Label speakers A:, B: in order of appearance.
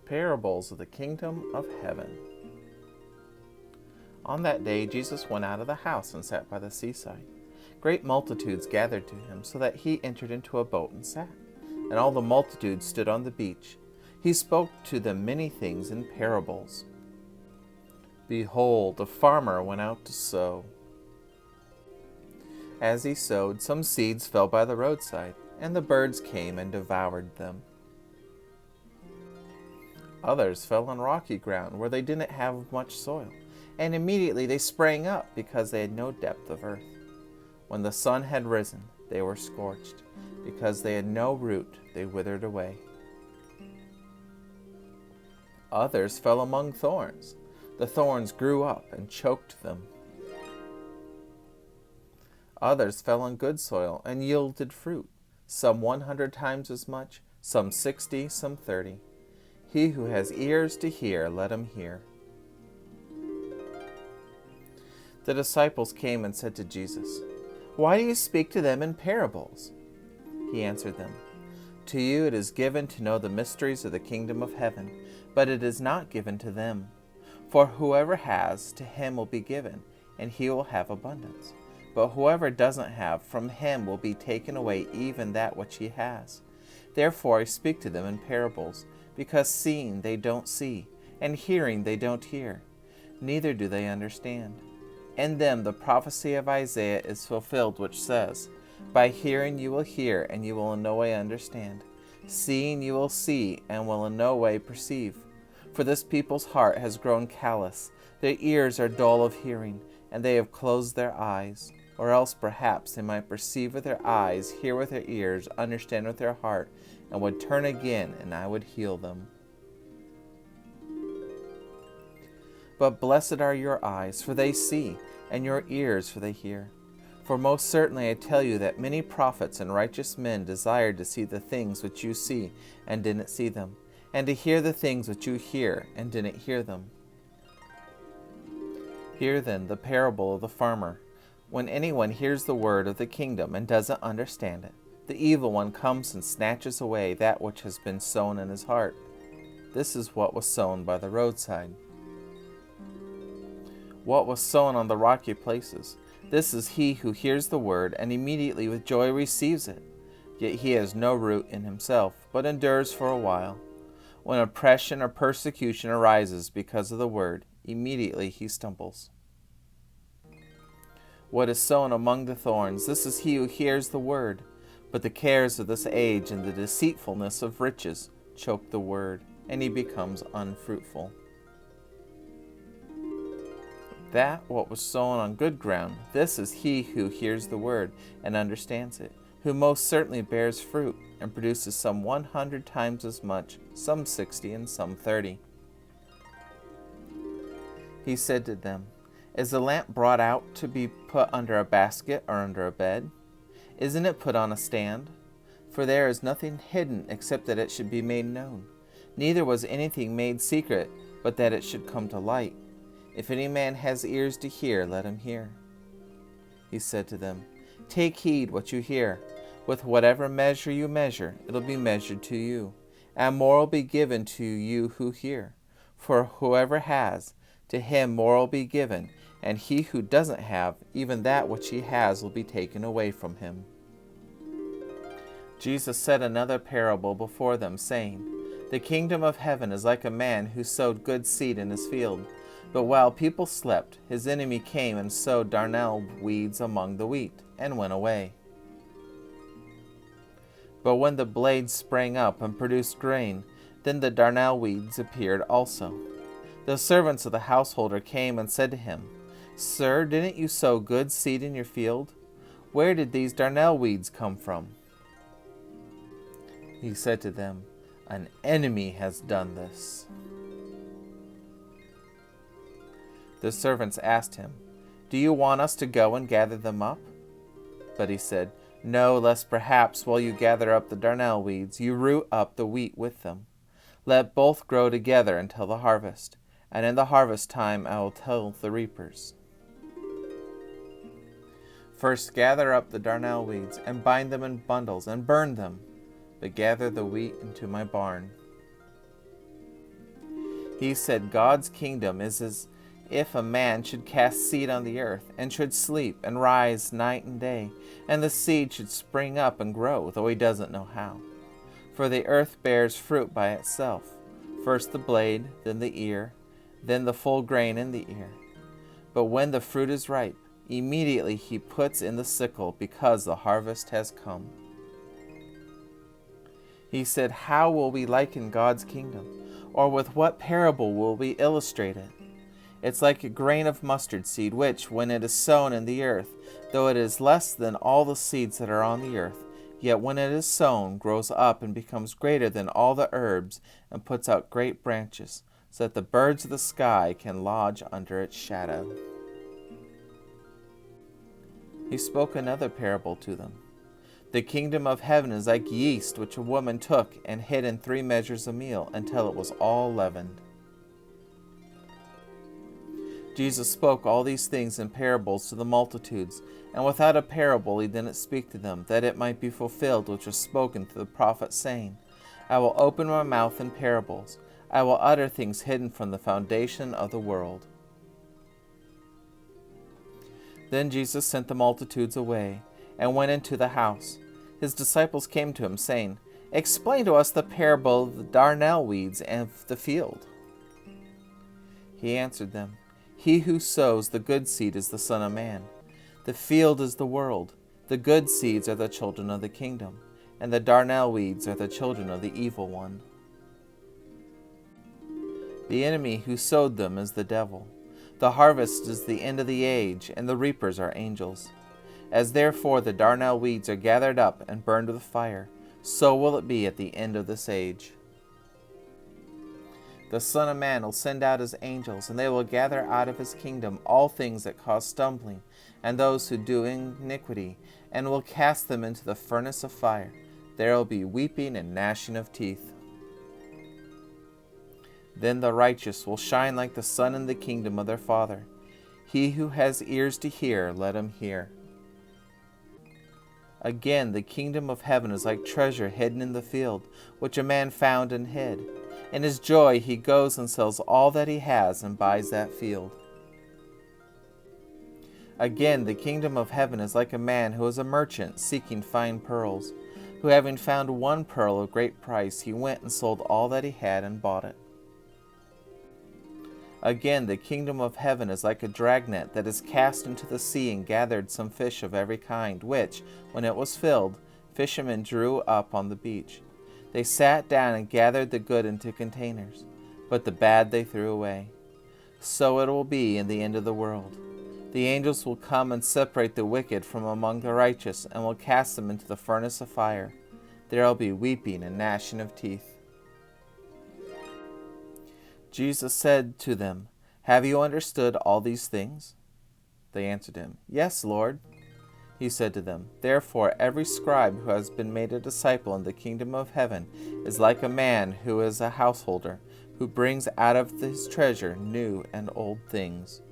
A: Parables of the Kingdom of Heaven. On that day Jesus went out of the house and sat by the seaside. Great multitudes gathered to him, so that he entered into a boat and sat. And all the multitude stood on the beach. He spoke to them many things in parables. Behold, a farmer went out to sow. As he sowed, some seeds fell by the roadside, and the birds came and devoured them. Others fell on rocky ground where they didn't have much soil, and immediately they sprang up because they had no depth of earth. When the sun had risen, they were scorched. Because they had no root, they withered away. Others fell among thorns. The thorns grew up and choked them. Others fell on good soil and yielded fruit, some 100 times as much, some 60, some 30. He who has ears to hear, let him hear. The disciples came and said to Jesus, "Why do you speak to them in parables?" He answered them, "To you it is given to know the mysteries of the kingdom of heaven, but it is not given to them. For whoever has, to him will be given, and he will have abundance. But whoever doesn't have, from him will be taken away even that which he has. Therefore I speak to them in parables, because seeing they don't see, and hearing they don't hear, neither do they understand. In them the prophecy of Isaiah is fulfilled, which says, By hearing you will hear, and you will in no way understand. Seeing you will see, and will in no way perceive. For this people's heart has grown callous, their ears are dull of hearing, and they have closed their eyes. Or else perhaps they might perceive with their eyes, hear with their ears, understand with their heart, and would turn again, and I would heal them. But blessed are your eyes, for they see, and your ears, for they hear. For most certainly I tell you that many prophets and righteous men desired to see the things which you see, and didn't see them, and to hear the things which you hear, and didn't hear them. Hear then the parable of the farmer. When anyone hears the word of the kingdom and doesn't understand it, the evil one comes and snatches away that which has been sown in his heart. This is what was sown by the roadside. What was sown on the rocky places? This is he who hears the word and immediately with joy receives it. Yet he has no root in himself, but endures for a while. When oppression or persecution arises because of the word, immediately he stumbles. What is sown among the thorns, this is he who hears the word, but the cares of this age and the deceitfulness of riches choke the word, and he becomes unfruitful. That what was sown on good ground, this is he who hears the word and understands it, who most certainly bears fruit, and produces some 100 times as much, some 60, and some 30. He said to them, Is the lamp brought out to be put under a basket or under a bed? Isn't it put on a stand? For there is nothing hidden except that it should be made known. Neither was anything made secret, but that it should come to light. If any man has ears to hear, let him hear. He said to them, Take heed what you hear. With whatever measure you measure, it'll be measured to you, and more will be given to you who hear. For whoever has, to him more will be given, and he who doesn't have, even that which he has will be taken away from him. Jesus said another parable before them, saying, The kingdom of heaven is like a man who sowed good seed in his field. But while people slept, his enemy came and sowed darnel weeds among the wheat, and went away. But when the blades sprang up and produced grain, then the darnel weeds appeared also. The servants of the householder came and said to him, Sir, didn't you sow good seed in your field? Where did these darnel weeds come from? He said to them, An enemy has done this. The servants asked him, Do you want us to go and gather them up? But he said, No, lest perhaps while you gather up the darnel weeds, you root up the wheat with them. Let both grow together until the harvest, and in the harvest time I will tell the reapers. First gather up the darnel weeds, and bind them in bundles, and burn them, but gather the wheat into my barn. He said, God's kingdom is as if a man should cast seed on the earth, and should sleep and rise night and day, and the seed should spring up and grow, though he doesn't know how. For the earth bears fruit by itself, first the blade, then the ear, then the full grain in the ear. But when the fruit is ripe, immediately he puts in the sickle, because the harvest has come. He said, How will we liken God's kingdom? Or with what parable will we illustrate it? It's like a grain of mustard seed, which, when it is sown in the earth, though it is less than all the seeds that are on the earth, yet when it is sown, grows up and becomes greater than all the herbs, and puts out great branches, so that the birds of the sky can lodge under its shadow. He spoke another parable to them. The kingdom of heaven is like yeast, which a woman took and hid in 3 measures of meal, until it was all leavened. Jesus spoke all these things in parables to the multitudes, and without a parable he didn't speak to them, that it might be fulfilled which was spoken through the prophet, saying, I will open my mouth in parables. I will utter things hidden from the foundation of the world. Then Jesus sent the multitudes away, and went into the house. His disciples came to him, saying, Explain to us the parable of the darnel weeds and of the field. He answered them, He who sows the good seed is the Son of Man. The field is the world. The good seeds are the children of the kingdom, and the darnel weeds are the children of the evil one. The enemy who sowed them is the devil. The harvest is the end of the age, and the reapers are angels. As therefore the darnel weeds are gathered up and burned with fire, so will it be at the end of this age. The Son of Man will send out his angels, and they will gather out of his kingdom all things that cause stumbling, and those who do iniquity, and will cast them into the furnace of fire. There will be weeping and gnashing of teeth. Then the righteous will shine like the sun in the kingdom of their Father. He who has ears to hear, let him hear. Again, the kingdom of heaven is like treasure hidden in the field, which a man found and hid. In his joy he goes and sells all that he has and buys that field. Again, the kingdom of heaven is like a man who is a merchant seeking fine pearls, who having found one pearl of great price, he went and sold all that he had and bought it. Again, the kingdom of heaven is like a dragnet that is cast into the sea and gathered some fish of every kind, which, when it was filled, fishermen drew up on the beach. They sat down and gathered the good into containers, but the bad they threw away. So it will be in the end of the world. The angels will come and separate the wicked from among the righteous, and will cast them into the furnace of fire. There will be weeping and gnashing of teeth. Jesus said to them, Have you understood all these things? They answered him, Yes, Lord. He said to them, Therefore every scribe who has been made a disciple in the kingdom of heaven is like a man who is a householder, who brings out of his treasure new and old things.